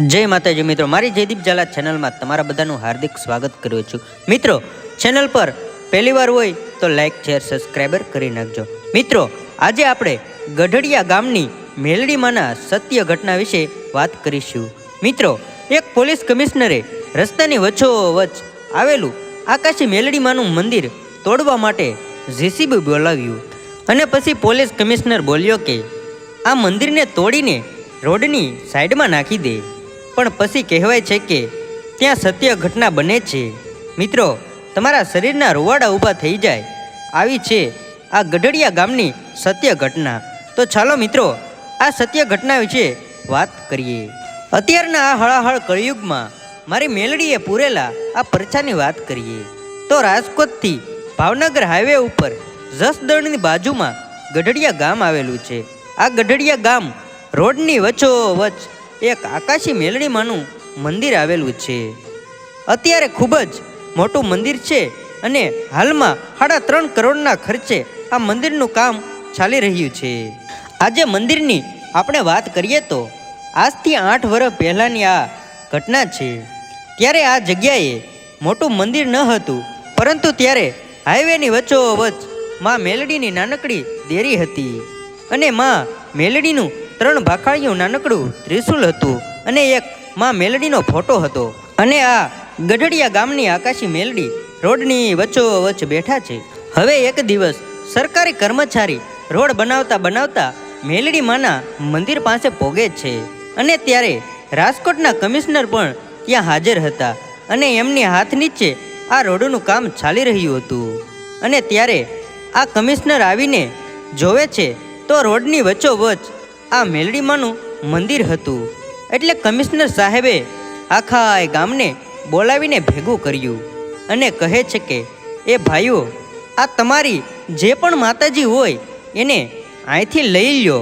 जय माताजी मित्रों, मारी जयदीप झाला चेनल में तमारा बधानु हार्दिक स्वागत करूँ छूं। मित्रों, चेनल पर पहली बार होय तो लाइक शेर सब्सक्राइबर करी नाखजो। मित्रों, आजे आपणे गढ़डिया गामनी मेलडी माना सत्य घटना विषे बात करीशुं। मित्रों, एक पोलीस कमिश्नरे रस्तानी वच्चोवच्च आवेलुं आकाशी मेलडी मानुं मंदिर तोड़वा माटे जेसीबी बोलाव्युं अने पछी पोलीस कमिश्नर बोल्यो के आ मंदिरने तोड़ीने रोडनी साइडमां नाखी दे। पण पछी कहेवाय छे के त्यां सत्य घटना बने छे। मित्रों, तमारा शरीरना रोवाड़ा ऊभा थई जाय आवी छे आ गढ़डिया गामनी सत्य घटना। तो चालो मित्रों, आ सत्य घटना विषे वात करीए। अत्यारना आ हळाहळ कळयुगमां मारी मेलडीए पूरेला आ परचानी वात करीए तो राजकोटथी भावनगर हाईवे उपर जसदणनी बाजुमां गढ़डिया गाम आवेलुं छे। आ गढ़डिया गाम रोडनी वच्चोवच्च एक आकाशी मेलडी मानुं मंदिर आवेलुं छे। अत्यारे खूब ज मोटुं मंदिर छे अने हालमां 3.5 करोड़ना खर्चे आ मंदिरनुं काम चाली रह्युं छे। आजे मंदिरनी आपणे वात करीए तो आजथी 8 वर्ष पहेलानी आ घटना छे। त्यारे आ जग्याए मोटुं मंदिर न हतुं, परंतु त्यारे हाईवेनी वच्चोवच्च मां मेलडीनी नानकड़ी देरी हती अने मां मेलडीनुं 3 भाखाळियुं नानकड़ुं त्रिशूल हतुं अने एक मां मेलडीनो फोटो हतो। अने आ गढ़डिया गामनी आकाशी मेलडी रोडनी वच्चोवच्च बेठा छे। हवे एक दिवस सरकारी कर्मचारी रोड बनावता बनावता मेलडी माना मंदिर पासे पोगे छे अने त्यारे राजकोटना कमिश्नर पण त्यां हाजर हता अने एमनी हाथ नीचे आ रोडनुं काम चाली रह्युं हतुं। अने त्यारे आ कमिश्नर आवीने जोवे छे तो रोडनी वच्चोवच्च आ मेलडी मानुं मंदिर हतुं। एटले कमिश्नर साहेबे आखा गामने बोलावीने भेगुं कर्युं अने कहे छे के ए भाईओ, आ तमारी जे पण माताजी होय एने અહીંથી લઈ લ્યો।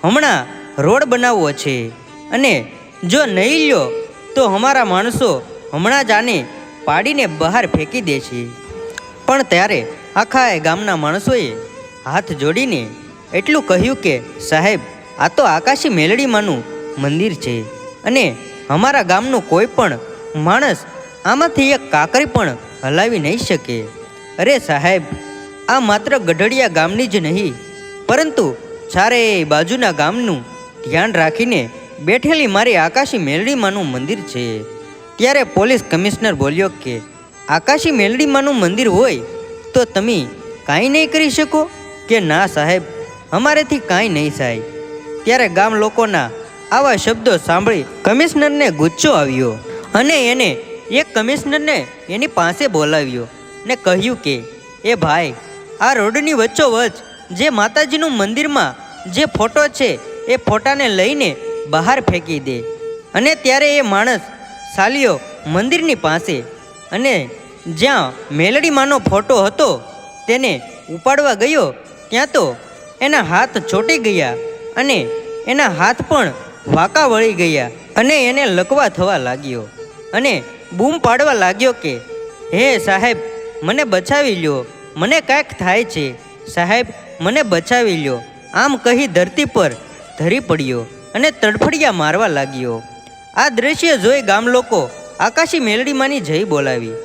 હમણાં રોડ બનાવવો છે અને જો નહીં લ્યો તો અમારા માણસો હમણાં જ આને પાડીને બહાર ફેંકી દે છે। પણ ત્યારે આખા ગામના માણસોએ હાથ જોડીને એટલું કહ્યું કે સાહેબ, આ તો આકાશી મેલડી માનું મંદિર છે અને અમારા ગામનું કોઈ પણ માણસ આમાંથી એક કાકરી પણ હલાવી નહીં શકે। અરે સાહેબ, આ માત્ર ગઢડિયા ગામની જ નહીં પરંતુ ચારે બાજુના ગામનું ધ્યાન રાખીને બેઠેલી મારી આકાશી મેલડી માનું મંદિર છે। ત્યારે પોલીસ કમિશનર બોલ્યો કે આકાશી મેલડી માનું મંદિર હોય તો તમે કાંઈ નહીં કરી શકો? કે ના સાહેબ, અમારેથી કાંઈ નહીં થાય। ત્યારે ગામ લોકોના આવા શબ્દો સાંભળી કમિશનરને ગુસ્સો આવ્યો અને એને એક કમિશનરને એની પાસે બોલાવ્યો ને કહ્યું કે એ ભાઈ, આ રોડની વચ્ચોવચ્ચ જે માતાજીનું મંદિરમાં જે ફોટો છે એ ફોટાને લઈને બહાર ફેંકી દે। અને ત્યારે એ માણસ ચાલ્યો મંદિરની પાસે અને જ્યાં મેલડી માનો ફોટો હતો તેને ઉપાડવા ગયો ત્યાં તો એના હાથ ચોંટી ગયા અને એના હાથ પણ વાંકા વળી ગયા અને એને લકવા થવા લાગ્યો અને બૂમ પાડવા લાગ્યો કે હે સાહેબ, મને બચાવી લ્યો, મને કાંઈક થાય છે, સાહેબ મને બચાવી લ્યો। આમ કહી ધરતી પર ધરી પડ્યો અને તડફડિયા મારવા લાગ્યો। આ દ્રશ્ય જોઈ ગામ લોકો આકાશી મેલડી માની જય બોલાવી।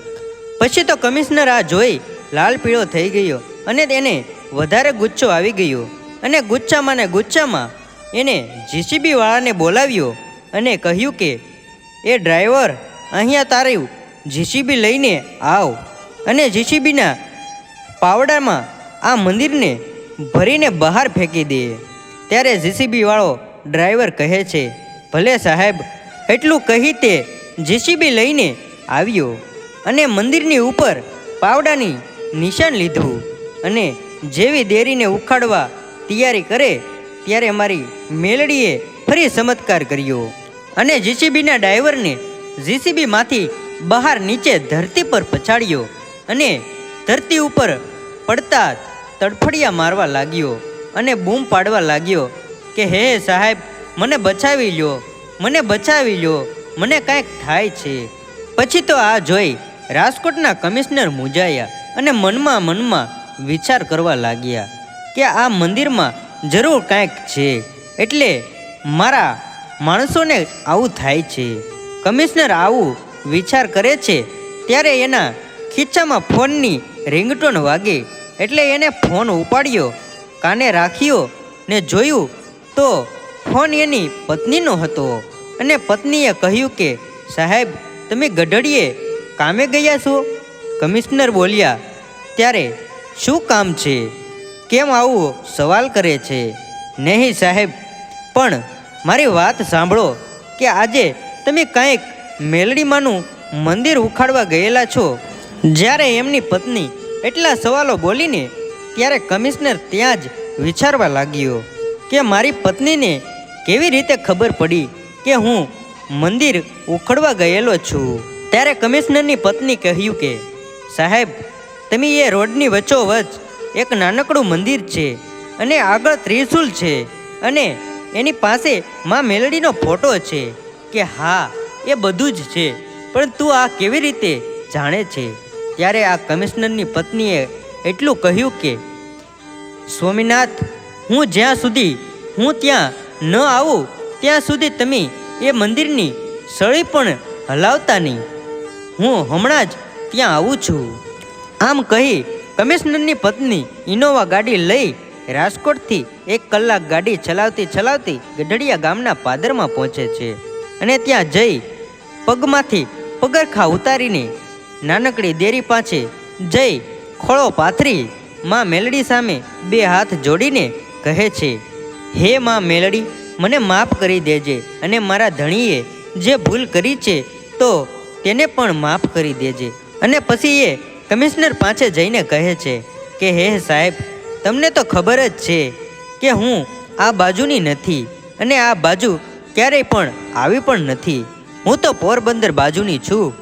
પછી તો કમિશનર આ જોઈ લાલ પીળો થઈ ગયો અને તેને વધારે ગુસ્સો આવી ગયો અને ગુસ્સામાં ને ગુસ્સામાં એને જીસીબી વાળાને બોલાવ્યો અને કહ્યું કે એ ડ્રાઈવર, અહીંયા તારું જીસીબી લઈને આવ અને જીસીબીના પાવડામાં આ મંદિરને ભરીને બહાર ફેંકી દે। ત્યારે જીસીબી વાળો ડ્રાઈવર કહે છે ભલે સાહેબ। એટલું કહી તે જીસીબી લઈને આવ્યો અને મંદિરની ઉપર પાવડાની નિશાન લીધું અને જેવી દેરીને ઉખાડવા તૈયારી કરે ત્યારે મારી મેલડીએ ફરી ચમત્કાર કર્યો અને જીસીબીના ડ્રાઈવરને જીસીબીમાંથી બહાર નીચે ધરતી પર પછાડ્યો અને ધરતી ઉપર પડતા તડફડિયા મારવા લાગ્યો અને બૂમ પાડવા લાગ્યો કે હે સાહેબ, મને બચાવી લ્યો, મને બચાવી લ્યો, મને કાંઈક થાય છે। પછી તો આ જોઈ રાજકોટના કમિશનર મૂંઝાયા અને મનમાં વિચાર કરવા લાગ્યા કે આ મંદિરમાં જરૂર કાંઈક છે, એટલે મારા માણસોને આવું થાય છે. કમિશનર આવું વિચાર કરે છે ત્યારે એના ખીચામાં ફોનની રિંગટોન વાગી એટલે એને ફોન ઉપાડ્યો, કાને રાખ્યો ને જોયું તો ફોન એની પત્નીનો હતો. અને પત્નીએ કહ્યું કે સાહેબ, તમે ગઢડીએ કામે ગયા છો? કમિશનર બોલ્યા, ત્યારે શું કામ છે? કેમ આવું સવાલ કરે છે? નહીં સાહેબ, પણ મારી વાત સાંભળો કે આજે તમે કાંઈક મેલડીમાંનું મંદિર ઉખાડવા ગયેલા છો. જ્યારે એમની પત્ની એટલા સવાલો બોલીને ત્યારે કમિશનર ત્યાં જ વિચારવા લાગ્યો કે મારી પત્નીને કેવી રીતે ખબર પડી કે હું મંદિર ઉખડવા ગયેલો છું. ત્યારે કમિશનરની પત્ની કહ્યું કે સાહેબ, તમે એ રોડની વચ્ચોવચ્ચ એક નાનકડું મંદિર છે અને આગળ ત્રિશુલ છે અને એની પાસે માં મેલડીનો ફોટો છે. કે હા, એ બધું જ છે, પણ તું આ કેવી રીતે જાણે છે? ત્યારે આ કમિશનરની પત્નીએ એટલું કહ્યું કે સ્વામીનાથ, હું જ્યાં સુધી ત્યાં ન આવું ત્યાં સુધી તમે એ મંદિરની સળી પણ હલાવતા નહીં. હું હમણાં જ ત્યાં આવું છું. આમ કહી કમિશનરની પત્ની ઇનોવા ગાડી લઈ રાજકોટથી 1 કલાક ગાડી ચલાવતી ચલાવતી ગઢડિયા ગામના પાદરમાં પહોંચે છે. અને ત્યાં જઈ પગમાંથી પગરખા ઉતારીને નાનકડી દેરી પાસે જઈ ખોળો પાથરી માં મેલડી સામે 2 હાથ જોડીને કહે છે, હે માં મેલડી, મને માફ કરી દેજે અને મારા ધણીએ જે ભૂલ કરી છે તો તેને પણ માફ કરી દેજે. અને પછી એ કમિશનર પાસે જઈને કહે છે કે હે સાહેબ, તમને તો ખબર જ છે કે હું આ બાજુની નથી અને આ બાજુ ક્યારેય પણ આવી પણ નથી. હું તો પોરબંદર બાજુની છું.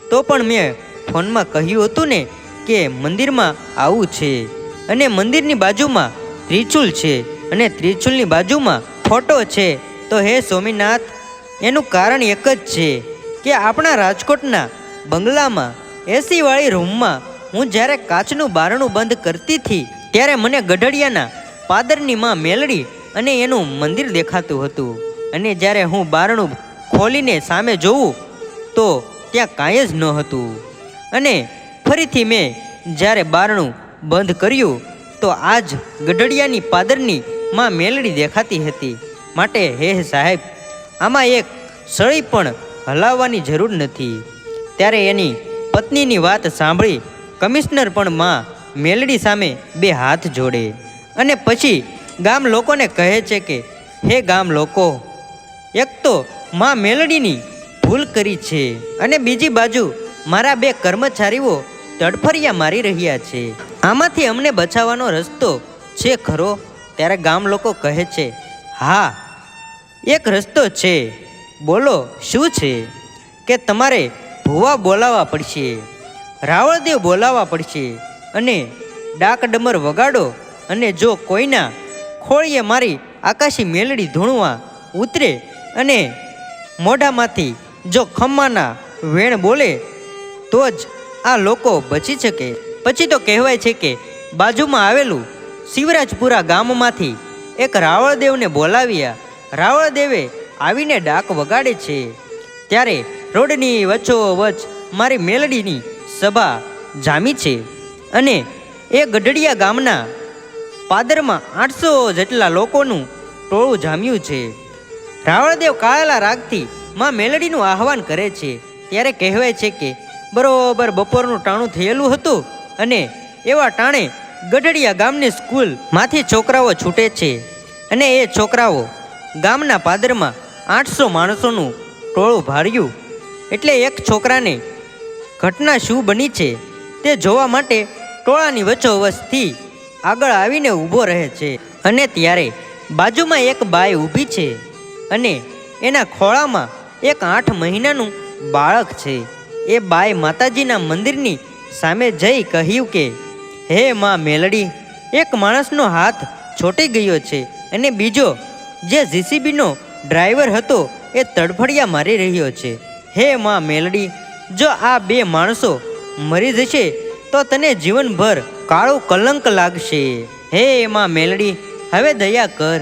તો પણ મેં ફોનમાં કહ્યું હતું ને કે મંદિરમાં આવું છે અને મંદિરની બાજુમાં ત્રિશુલ છે અને ત્રિશુલની બાજુમાં ફોટો છે. તો હે સ્વામીનાથ, એનું કારણ એક જ છે કે આપણા રાજકોટના બંગલામાં એસી વાળી રૂમમાં હું જ્યારે કાચનું બારણું બંધ કરતી હતી ત્યારે મને ગઢડિયાના પાદરની માં મેલડી અને એનું મંદિર દેખાતું હતું. અને જ્યારે હું બારણું ખોલીને સામે જોઉં તો ત્યાં કાંઈ જ ન હતું. અને ફરીથી મેં જ્યારે બારણું બંધ કર્યું તો આજ ગઢડિયાની પાદરની માં મેલડી દેખાતી હતી. માટે હે સાહેબ, આમાં એક સળી પણ હલાવવાની જરૂર નથી. ત્યારે એની પત્નીની વાત સાંભળી કમિશનર પણ માં મેલડી સામે 2 હાથ જોડે અને પછી ગામ લોકોને કહે છે કે હે ગામ લોકો, એક તો માં મેલડીની ભૂલ કરી છે અને બીજી બાજુ મારા 2 કર્મચારીઓ તડફડિયા મારી રહ્યા છે. આમાંથી અમને બચાવવાનો રસ્તો છે ખરો? ત્યારે ગામ લોકો કહે છે, હા, એક રસ્તો છે. બોલો, શું છે? કે તમારે ભૂવા બોલાવવા પડશે, રાવળદેવ બોલાવવા પડશે અને ડાક ડમર વગાડો. અને જો કોઈના ખોળીએ મારી આકાશી મેલડી ધૂણવા ઉતરે અને મોઢામાંથી જો ખમ્માના વેણ બોલે તો જ આ લોકો બચી શકે. પછી તો કહેવાય છે કે બાજુમાં આવેલું શિવરાજપુરા ગામમાંથી એક રાવળદેવને બોલાવ્યા. રાવળદેવે આવીને ડાક વગાડે છે. ત્યારે રોડની વચ્ચોવચ્ચ મારી મેલડીની સભા જામી છે અને એ ગઢડિયા ગામના પાદરમાં 800 જેટલા લોકોનું ટોળું જામ્યું છે. રાવળદેવ કાળેલા રાગથી માં મેલડીનું આહવાન કરે છે. ત્યારે કહેવાય છે કે બરોબર બપોરનું ટાણું થયેલું હતું અને એવા ટાણે ગઢડિયા ગામની સ્કૂલમાંથી છોકરાઓ છૂટે છે અને એ છોકરાઓ ગામના પાદરમાં 800 માણસોનું ટોળું ભાડ્યું. એટલે એક છોકરાને ઘટના શું બની છે તે જોવા માટે ટોળાની વચ્ચોવચ્ચથી આગળ આવીને ઊભો રહે છે. અને ત્યારે બાજુમાં એક બાઈ ઊભી છે અને એના ખોળામાં એક 8 મહિનાનું બાળક છે. એ બાઈ માતાજીના મંદિરની સામે જઈ કહ્યું કે હે માં મેલડી, એક માણસનો હાથ છોટી ગયો છે અને બીજો જે જીસીબીનો ડ્રાઈવર હતો એ તડફડિયા મારી રહ્યો છે. હે માં મેલડી, જો આ 2 માણસો મરી જશે તો તને જીવનભર કાળું કલંક લાગશે. હે માં મેલડી, હવે દયા કર,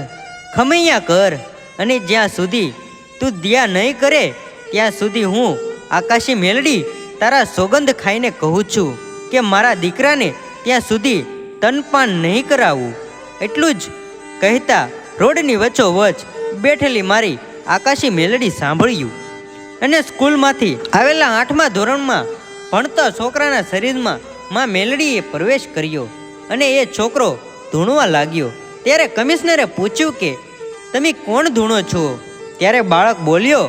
ખમૈયા કર અને જ્યાં સુધી તું દયા નહીં કરે ત્યાં સુધી હું આકાશી મેલડી તારા સોગંદ ખાઈને કહું છું કે મારા દીકરાને ત્યાં સુધી તનપાન નહીં કરાવું. એટલું જ કહેતા રોડની વચ્ચોવચ બેઠેલી મારી આકાશી મેલડી સાંભળ્યું અને સ્કૂલમાંથી આવેલા 8મા ધોરણમાં ભણતા છોકરાના શરીરમાં માં મેલડીએ પ્રવેશ કર્યો અને એ છોકરો ધૂણવા લાગ્યો. ત્યારે કમિશનરે પૂછ્યું કે તમે કોણ ધૂણો છો? ત્યારે બાળક બોલ્યો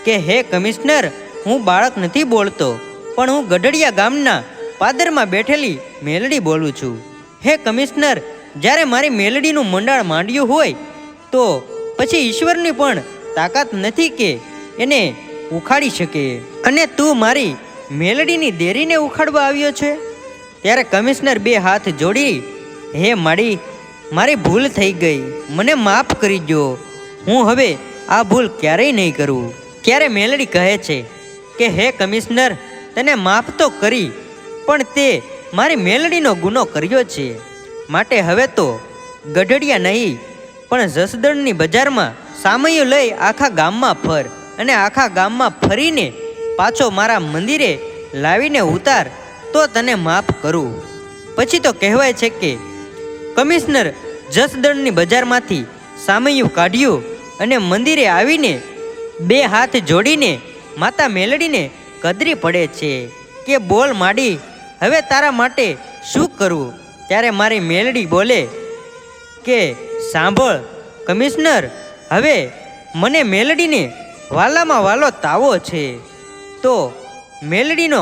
કે હે કમિશનર, હું બાળક નથી બોલતો, પણ હું ગઢડિયા ગામના પાદરમાં બેઠેલી મેલડી બોલું છું. હે કમિશનર, જ્યારે મારી મેલડીનું મંડાળ માંડ્યું હોય તો પછી ઈશ્વરની પણ તાકાત નથી કે એને ઉખાડી શકે, અને તું મારી મેલડીની દેરીને ઉખાડવા આવ્યો છે? ત્યારે કમિશનર 2 હાથ જોડી, હે મારી ભૂલ થઈ ગઈ, મને માફ કરી દો, હું હવે આ ભૂલ ક્યારેય નહીં કરું. ત્યારે મેલડી કહે છે કે હે કમિશનર, તને માફ તો કરી, પણ તે મારી મેલડીનો ગુનો કર્યો છે, માટે હવે તો ગઢડિયા નહીં પણ જસદણની બજારમાં સામૈયું લઈ આખા ગામમાં ફર, અને આખા ગામમાં ફરીને પાછો મારા મંદિરે લાવીને ઉતાર, તો તને માફ કરું. પછી તો કહેવાય છે કે કમિશનર જસદણની બજારમાંથી સામૈયું કાઢ્યું અને મંદિરે આવીને 2 હાથ જોડીને માતા મેલડીને કદરી પડે છે કે બોલ માડી, હવે તારા માટે શું કરવું? ત્યારે મારી મેલડી બોલે કે સાંભળ કમિશનર, હવે મને મેલડીને વાલામાં વાલો તાવો છે, તો મેલડીનો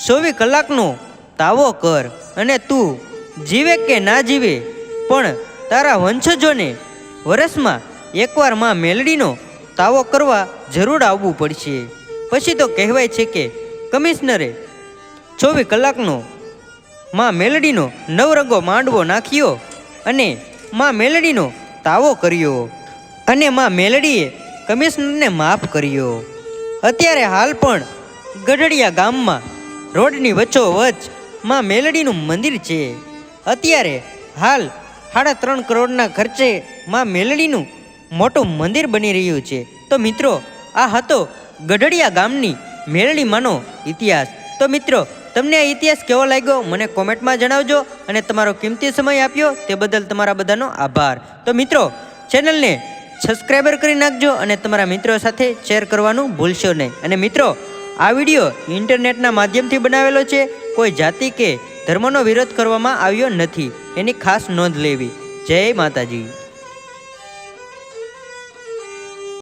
24 કલાકનો તાવો કર, અને તું જીવે કે ના જીવે પણ તારા વંશજોને વર્ષમાં એકવાર માં મેલડીનો તાવો કરવા જરૂર આવવું પડશે. પછી તો કહેવાય છે કે કમિશનરે 24 કલાકનો માં મેલડીનો નવરંગો માંડવો નાખ્યો અને માં મેલડીનો તાવો કર્યો, અને માં મેલડીએ કમિશનરને માફ કર્યો. અત્યારે હાલ પણ ગઢડિયા ગામમાં રોડની વચ્ચોવચ માં મેલડીનું મંદિર છે. અત્યારે હાલ 3.5 કરોડના ખર્ચે માં મેલડીનું મોટું મંદિર બની રહ્યું છે. તો મિત્રો, આ હતો ગઢડિયા ગામની મેલડી માનો ઇતિહાસ. તો મિત્રો, તમને આ ઇતિહાસ કેવો લાગ્યો મને કોમેન્ટમાં જણાવજો, અને તમારો કિંમતી સમય આપ્યો તે બદલ તમારા બધાનો આભાર. તો મિત્રો, ચેનલને સબસ્ક્રાઈબર કરી નાખજો અને તમારા મિત્રો સાથે શેર કરવાનું ભૂલશો નહીં. અને મિત્રો, આ વિડીયો ઇન્ટરનેટના માધ્યમથી બનાવેલો છે, કોઈ જાતિ કે ધર્મનો વિરોધ કરવામાં આવ્યો નથી, એની ખાસ નોંધ લેવી. જય માતાજી.